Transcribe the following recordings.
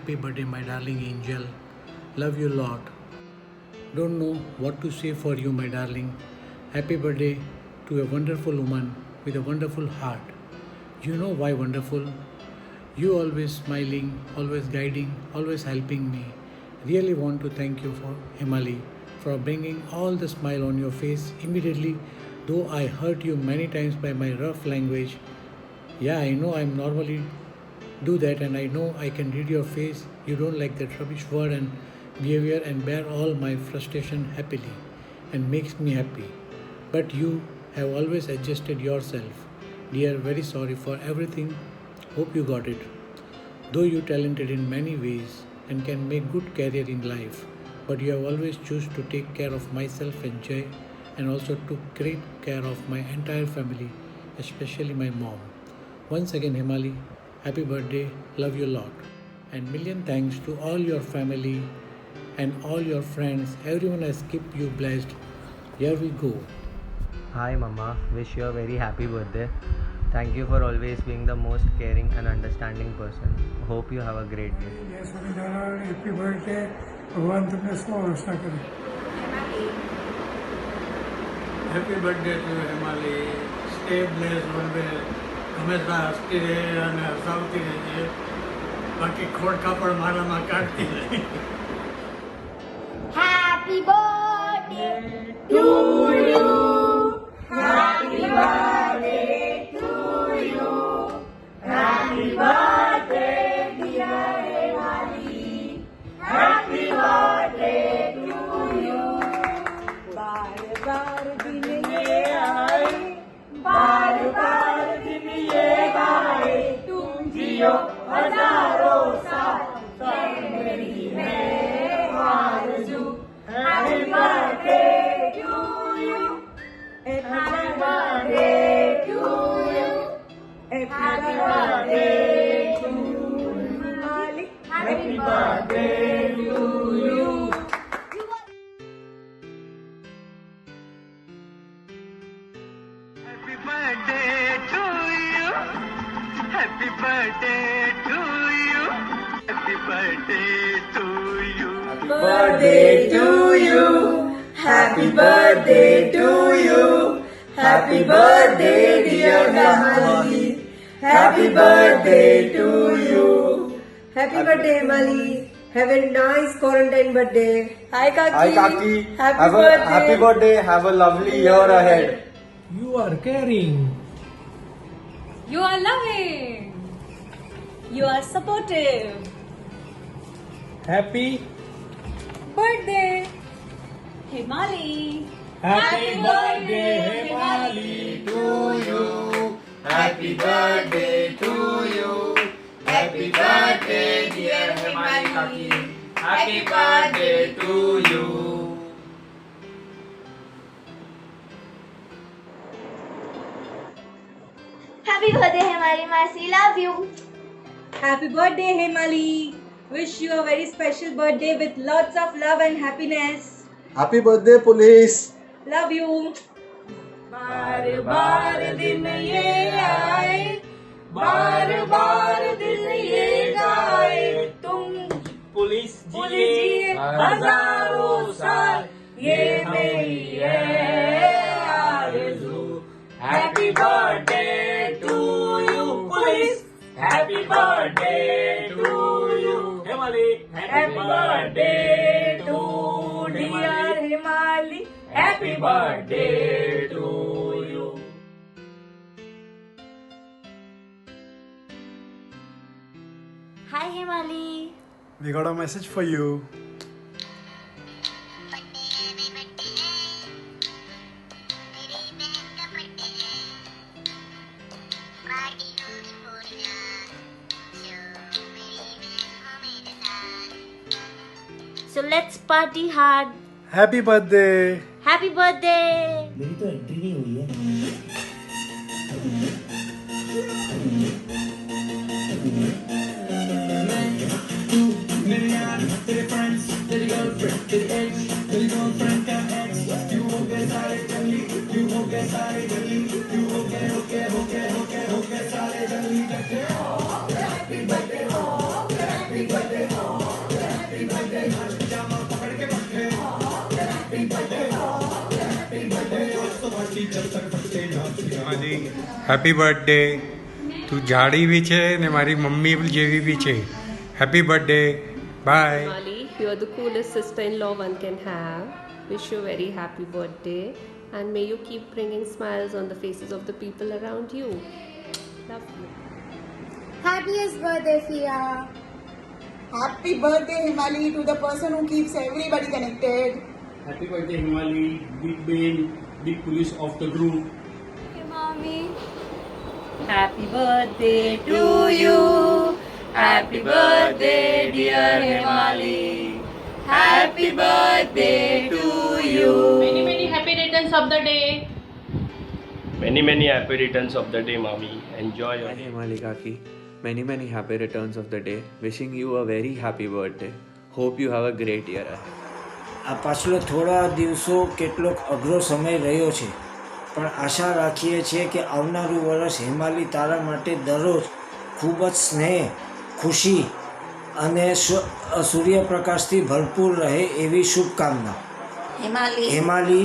happy birthday, my darling angel. Love you a lot. Don't know what to say for you, my darling. Happy birthday to a wonderful woman with a wonderful heart. You know why wonderful? You always smiling, always guiding, always helping me. Really want to thank you for Himali for bringing all the smile on your face immediately, though I hurt you many times by my rough language. Yeah, I know I'm normally do that, and I know I can read your face. You don't like that rubbish word and behavior and bear all my frustration happily and makes me happy. But you have always adjusted yourself. Dear, very sorry for everything. Hope you got it. Though you talented in many ways and can make good career in life, but you have always choose to take care of myself and Jay, and also took great care of my entire family, especially my mom. Once again, Himali, happy birthday, love you a lot. And million thanks to all your family and all your friends. Everyone has kept you blessed. Here we go. Hi Mama, wish you a very happy birthday. Thank you for always being the most caring and understanding person. Hope you have a great day. Yes, happy birthday. भगवान तुमने सौ वर्ष करे. Happy birthday to Himali. Stay blessed always. હંમેશા હસતી રહે અને હસાવતી રહેજે. બાકી ખોડ કાપડ મારામાં કાઢતી રહે. Happy birthday to you. Happy birthday to you. Happy birthday, dear Himali. Happy birthday to you. बार बार दिन ये आए, बार बार दिन ये गाए, तुम जियो हजारों साल, ये मेरी है आरज़ू. Happy birthday to you. Happy birthday to you. Happy birthday to you. Happy birthday to you. Happy birthday to you. Happy birthday to you. Happy birthday to you. Birthday to you. Happy birthday to you. Happy birthday, dear Himali. Happy birthday to you. Happy birthday, Himali. Have a nice quarantine birthday. Hi, Kaki. Hi Kaki, Happy birthday. happy birthday, have a lovely year ahead. You are caring. You are loving. You are supportive. Happy. Birthday, Himali. Happy birthday, Himali, to you. Happy birthday to you. Happy birthday, dear Himali Kaki. Happy birthday to you. Happy birthday, Himali Masi. Love you. Happy birthday, Himali. Wish you a very special birthday with lots of love and happiness. Happy birthday police. Love you. बार बार दिन ये आए, बार बार दिन ये गाए, तुम police जिए हजारों साल, ये मेरी है आरज़ू. Happy birthday to you, police. Happy birthday to you, Himali. Happy birthday to dear Himali. Happy birthday to you. Hi, Himali. We got a message for you. So let's party hard. Happy birthday. Happy birthday. मेरी तो entry नहीं हुई है. Happy birthday, happy birthday. તું જાડી બી છે ને મારી મમ્મી જેવી બી છે. Happy birthday. Bye. Mali, you're the coolest sister-in-law one can have. Wish you a very happy birthday and may you keep bringing smiles on the faces of the people around you. Love you. Happiest birthday, Fia. Happy birthday, Himali, to the person who keeps everybody connected. Happy birthday, Himali, big brain, big police of the group. Hey, Mommy. Happy birthday to you. Happy birthday, dear Himali. Happy birthday to you. Many, many happy returns of the day. Many happy returns of the day, mommy. Enjoy your Hi Himali Kaki. Many happy returns of the day. Wishing you a very happy birthday. Hope you have a great year ahead. આ પાછલો થોડા દિવસો કેટલોક અઘરો સમય રહ્યો છે, પણ આશા રાખીએ છીએ કે આવનારું વર્ષ હિમાલી તારા માટે દરરોજ ખૂબ જ સ્નેહ, ખુશી અને સૂર્યપ્રકાશથી ભરપૂર રહે એવી શુભકામના. હિમાલી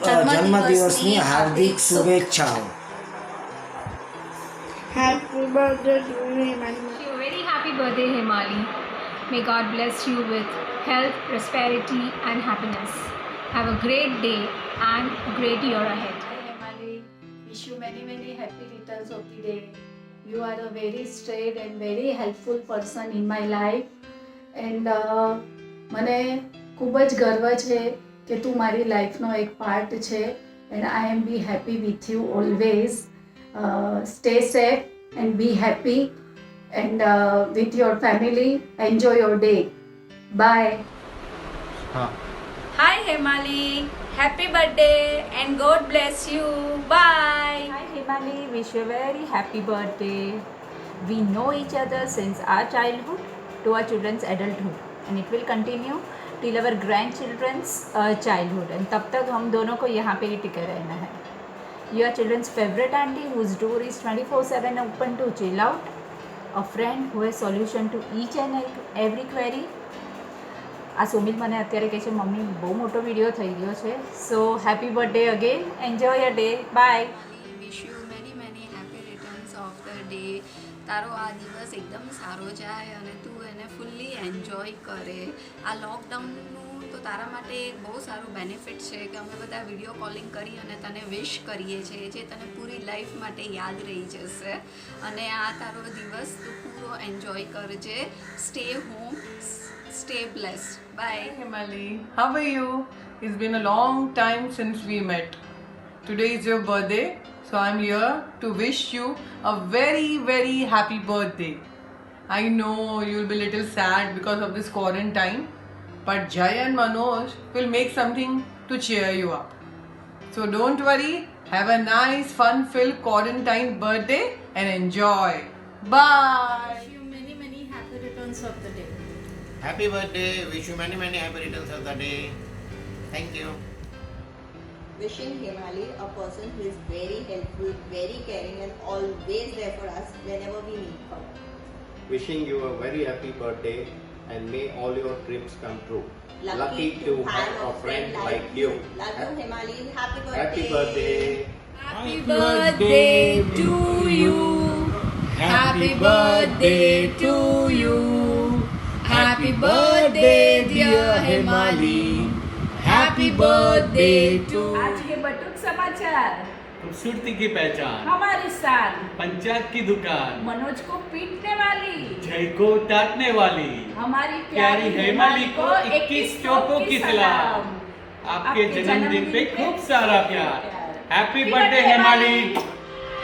જન્મદિવસની હાર્દિક શુભેચ્છાઓ. Happy birthday to you, Himali. A very happy birthday, Himali. May God bless you with health, prosperity, and happiness. Have a great day and a great year ahead. Hi, Himali. Wish you many happy returns of the day. You are a very straight and very helpful person in my life. And મને ખૂબ જ ગર્વ છે કે તું મારી લાઈફનો એક part છે. And I am be happy with you always. Stay safe and be happy. And with your family, enjoy your day. Bye. Hi, Himali. Happy birthday and God bless you. Bye. Hi Himali, wish you a very happy birthday. We know each other since our childhood to our children's adulthood, and it will continue till our grandchildren's childhood, and तब तक हम दोनों को यहाँ पे ही टिके रहना है. Your children's favorite auntie whose door is 24/7 open to chill out, a friend who has solution to each and every query. આ સુમિત મને અત્યારે કહે છે મમ્મી બહુ મોટો વિડીયો થઈ ગયો છે. So happy birthday again, enjoy your day, bye. Wish you many happy returns of the day. તારો આ દિવસ એકદમ સારો જાય અને તું એને ફૂલ્લી એન્જોય કરે. આ લોકડાઉનનું તો તારા માટે એક બહુ સારું બેનિફિટ છે કે અમે બધા વિડીયો કોલિંગ કરી અને તને વિશ કરીએ છીએ, જે તને પૂરી લાઈફ માટે યાદ રહી જશે. અને આ તારો દિવસ તું પૂરો એન્જોય કરજે. Stay home, stay blessed. Bye. Hi Himali, how are you? It's been a long time since we met. Today is your birthday, so I'm here to wish you a very happy birthday. I know you'll be a little sad because of this quarantine, but Jay and Manoj will make something to cheer you up. So don't worry, have a nice fun-filled quarantine birthday and enjoy. Bye. Wish you many happy returns of the day. Happy birthday. Wish you many happy returns of the day. Thank you. Wishing Himali a person who is very helpful, very caring and always there for us whenever we need her. Wishing you a very happy birthday and may all your dreams come true. Lucky to have a friend like you. Love you, Himali. Happy birthday. Happy birthday. Happy birthday to you. Happy birthday to you. Happy birthday, dear Himali. Happy birthday to. आज के बटुक समाचार. खूबसूरती की पहचान, हमारी शान. पंचायत की दुकान, मनोज को पीटने वाली, जय को टाटने वाली, हमारी प्यारी हेमाली को 21 चौकों की सलाम. आपके जन्मदिन पे खूब सारा प्यार. Happy birthday Hemali.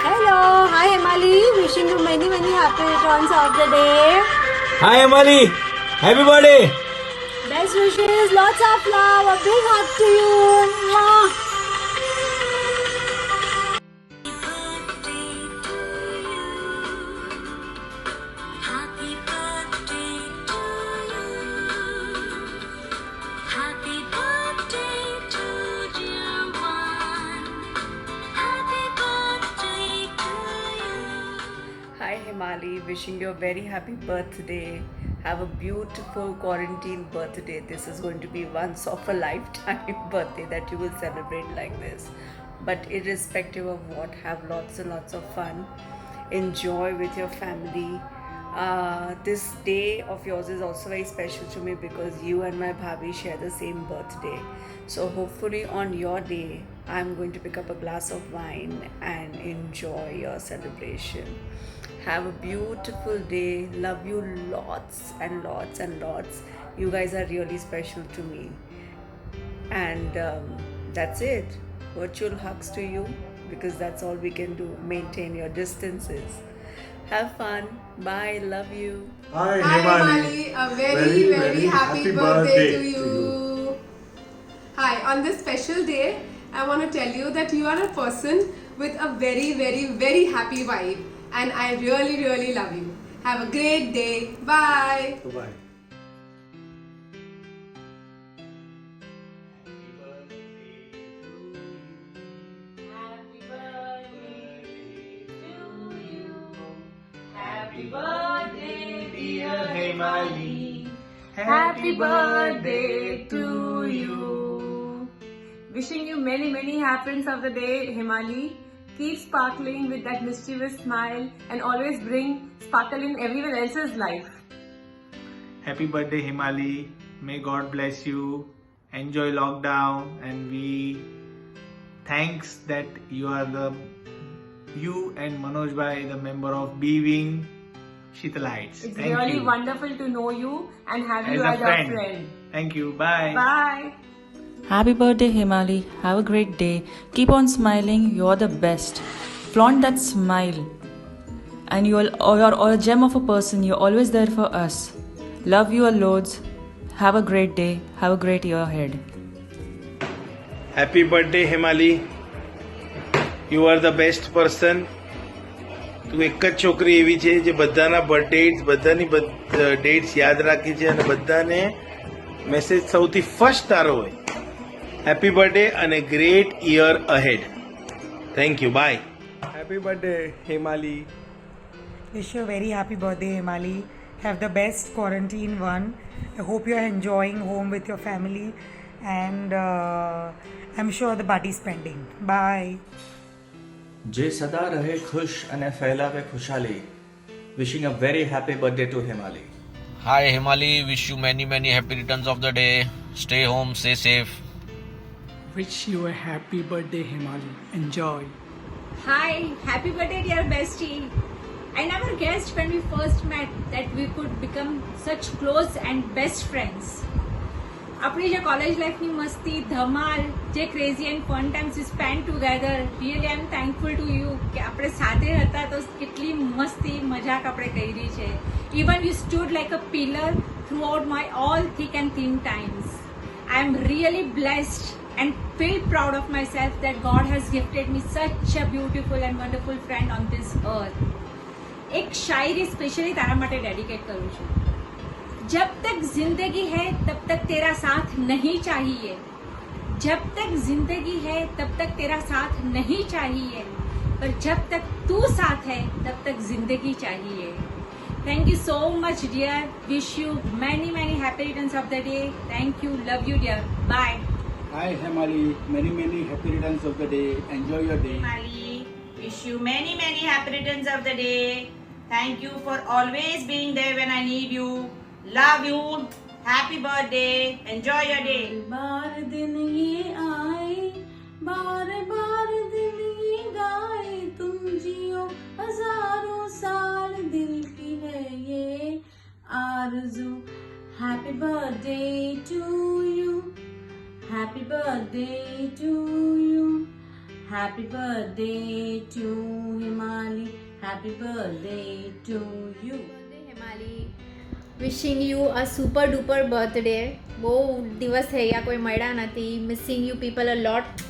Hello, hi Himali. Wishing you many happy returns of the day. Hi Hemali, happy birthday. Best wishes, lots of love, a big hug to you. Mwah. Happy birthday to you. Happy birthday to dear one. Happy birthday to you. Hi Himali, wishing you a very happy birthday. Have a beautiful quarantine birthday. This is going to be once of a lifetime birthday that you will celebrate like this. But irrespective of what, have lots and lots of fun. Enjoy with your family. This day of yours is also very special to me because you and my bhabhi share the same birthday. So hopefully on your day, I'm going to pick up a glass of wine and enjoy your celebration. Have a beautiful day. Love you lots and lots and lots. You guys are really special to me. And that's it. Virtual hugs to you because that's all we can do. Maintain your distances. Have fun. Bye. Love you. Hi, Himali. A very happy birthday to you. Hi, on this special day, I want to tell you that you are a person with a very happy vibe, and I really love you. Have a great day. Bye. Bye. Happy birthday, dear Himali. Happy birthday to you. Wishing you many happiness of the day, Himali. Keep sparkling with that mischievous smile and always bring sparkle in everyone else's life. Happy birthday, Himali. May God bless you. Enjoy lockdown, and we thanks that you and Manoj Bhai, the member of B-Wing Shitalites. It's Thank really you. wonderful to know you and have you As as a our friend. friend. Thank you. Bye. Bye. Happy birthday, Himali. Have a great day. Keep on smiling. You're the best. Flaunt that smile. And you're a gem of a person. You're always there for us. Love you loads. Have a great day. Have a great year ahead. Happy birthday, Himali. You are the best person. તું એક જ છોકરી એવી છે જે બધાના બર્થડેટ્સ બધાની dates યાદ રાખી છે અને બધાને મેસેજ સૌથી ફર્સ્ટ તારો હોય. હેપી બર્થડે અને great year ahead. Thank you. Bye. Happy birthday, Himali. Wish you a very happy birthday, Himali. Have the best quarantine one. I hope you are enjoying home with your family, and I'm sure the party spending. Bye. જે સદા રહે ખુશ અને ફેલાવે ખુશાલી. Wishing a very happy birthday to Himali. Hi Himali, wish you many happy returns of the day. Stay home, stay safe. Wish you a happy birthday, Himali. Enjoy. Hi, happy birthday, dear bestie. I never guessed when we first met that we could become such close and best friends. આપણી જે college લાઈફની મસ્તી ધમાલ જે crazy and fun times we spend together really I am thankful to you કે આપણે સાથે હતા તો કેટલી મસ્તી મજાક આપણે કરી છે. Even you stood like a pillar throughout my all thick and thin times. I am really blessed and feel proud of myself that God has gifted me such a beautiful and wonderful friend on this earth. एक शायरी specially तारा માટે dedicate કરું છું. जब तक जिंदगी है तब तक तेरा साथ नहीं चाहिए. जब तक जिंदगी है तब तक तेरा साथ नहीं चाहिए. पर जब तक तू साथ है तब तक जिंदगी चाहिए. Thank you so much, dear. Wish you many happy returns of the day. Thank you. Love you, dear. Bye. Hi Himali, many happy returns of the day. Enjoy your day. Himali, wish you many happy returns of the day. Thank you for always being there when I need you. Love you. Happy birthday. Enjoy your day. बार दिन ये आए, बार दिन ये गाए, तुम जियो हजारों साल, दिल की है ये आरज़ू. Happy birthday to you. Happy birthday to you. Happy birthday to Himali. Happy birthday to you. Himali, wishing you a super duper birthday. બહુ દિવસ થઈ ગયા, કોઈ મળ્યા નથી. મિસિંગ યુ પીપલ અ લોટ.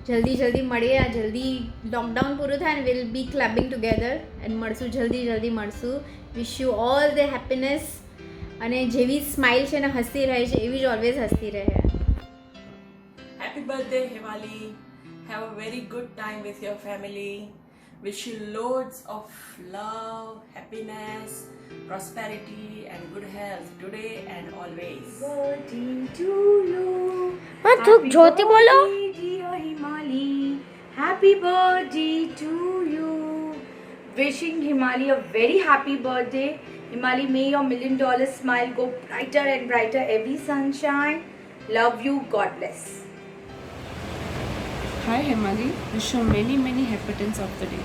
જલ્દી મળીએ. આ જલ્દી લોકડાઉન પૂરું થાય ને will be clubbing together and મળશું. જલ્દી મળશું. Wish you all the happiness. અને જેવી સ્માઇલ છે ને હસતી રહે છે એવી જ ઓલવેઝ હસતી રહે. Happy birthday, Himali. Have a very good time with your family. Wish you loads of love, happiness, prosperity and good health today and always. Birthday to you. Happy જ્યોતિ બોલો. birthday, dear Himali. Happy birthday to you. Wishing Himali a very happy birthday. Himali, may your $1 million smile go brighter and brighter every sunshine. Love you. God bless. Hi Hemali, wish you many many happy returns of the day.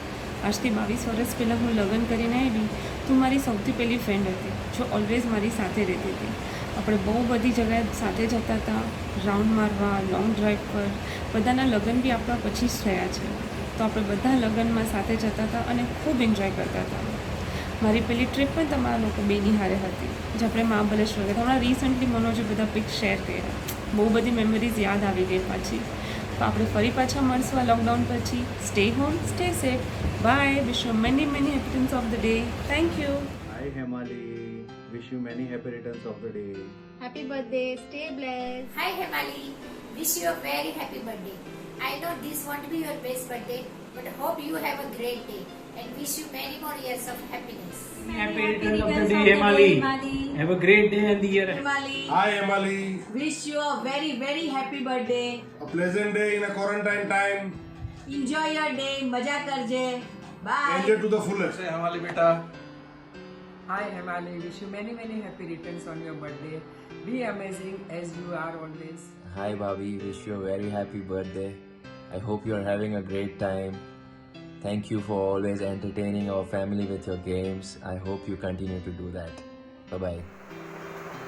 આજથી 22 વર્ષ પહેલાં હું લગ્ન કરીને આવી. તું મારી સૌથી પહેલી ફ્રેન્ડ હતી જો ઓલવેઝ મારી સાથે રહેતી હતી. આપણે બહુ બધી જગ્યાએ સાથે જતા હતા, રાઉન્ડ મારવા, લોંગ ડ્રાઈવ પર. બધાના લગ્ન બી આપણા પછી જ થયા છે, તો આપણે બધા લગ્નમાં સાથે જતા હતા અને ખૂબ એન્જોય કરતા હતા. મારી પહેલી ટ્રીપ પણ તમારા લોકો બેની હારે હતી, જે આપણે મહાબલેશ્વર ગયા. હમણાં રિસન્ટલી મનોજે બધા પિક શેર કર્યા. બહુ બધી મેમરીઝ યાદ આવી ગઈ પાછી. તો આપણે ફરી પાછા મળશું આ લોકડાઉન પછી. Stay home, stay safe. Bye. Wish you many many happy returns of the day. Thank you. Hi Hemali, wish you many happy returns of the day. Happy birthday. Stay blessed. Hi Hemali, wish you a very happy birthday. I know this won't be your best birthday, but hope you have a great day and wish you many more years of happiness. Happy returns of the day, Hemali. Have a great day and the year. Hemali. Hi Hemali. Wish you a very very happy birthday. A pleasant day in a quarantine time. Enjoy your day. मजा करजे. Bye. Enjoy to the fullest. Say Hemali beta. Hi Hemali, wish you many happy returns on your birthday. Be amazing as you are always. Hi Bobby, wish you a very happy birthday. I hope you are having a great time. Thank you for always entertaining our family with your games. I hope you continue to do that. Bye bye.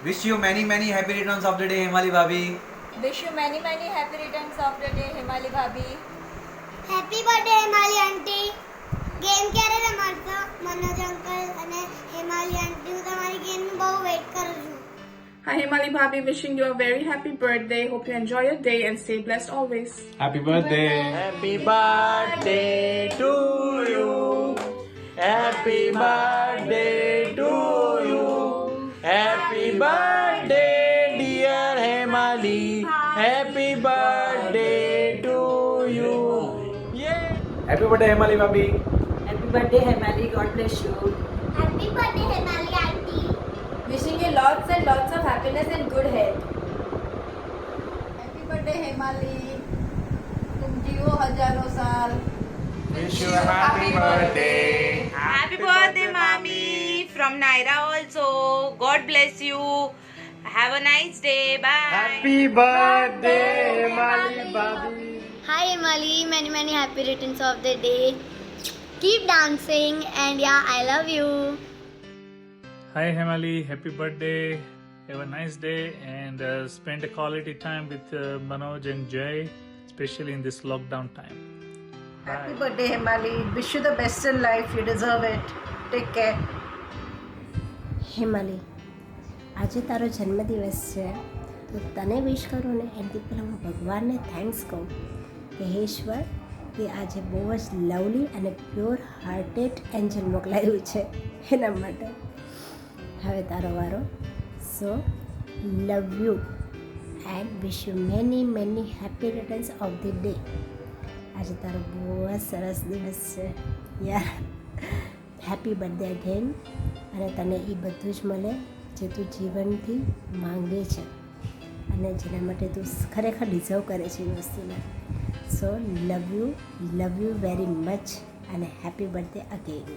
Wish you many happy returns of the day, Hemali Bhabhi. Wish you many happy returns of the day, Hemali Bhabhi. Happy birthday Hemali aunty. Game ક્યારે રમાડશો? Manoj uncle અને હેમાલી આંટી, હું તમારી ગેમની બહુ weight કરું છું. Hi Hemali Bhabhi, wishing you a very happy birthday. Hope you enjoy your day and stay blessed always. Happy birthday. Happy birthday to you. Happy birthday to you. Happy birthday dear Hemali. Happy birthday to you. Yeah. Happy birthday, Hemali Bhabhi. Happy birthday Hemali. God bless you. Happy birthday Hemali aunty. Wishing you lots and lots of happiness and good health. Happy birthday Hemali. तुम जियो हजारों साल. Wish you a happy birthday. Happy birthday, mommy. From Naira also. God bless you. Have a nice day. Bye. Happy birthday, Hemali Bhabhi. Hi Hemali, many happy returns of the day. Keep dancing and yeah, I love you. Hi Hemali, happy birthday. Have a nice day and spend a quality time with Manoj and Jay, especially in this lockdown time. Happy birthday Hemali. Wish you the best in life. You deserve it. Take care. Hemali, આજે તારો જન્મદિવસ છે તો તને વિશ કરું ને એનાથી પહેલાં હું ભગવાનને થેન્ક્સ કહું કે હે ઈશ્વર, તે આજે બહુ જ લવલી અને પ્યોર હાર્ટેડ એન્જલ મોકલાયું છે એના માટે. હવે તારો વારો. So love you and wish you many happy returns of the day. આજે તારો બહુ જ સરસ દિવસ છે યાર. Happy birthday again. અને તને એ બધું જ મળે જે તું જીવનથી માંગે છે અને જેના માટે તું ખરેખર ડિઝર્વ કરે છે એ વસ્તુને. સો લવ યુ વેરી મચ અને હેપી બર્થડે અગેન.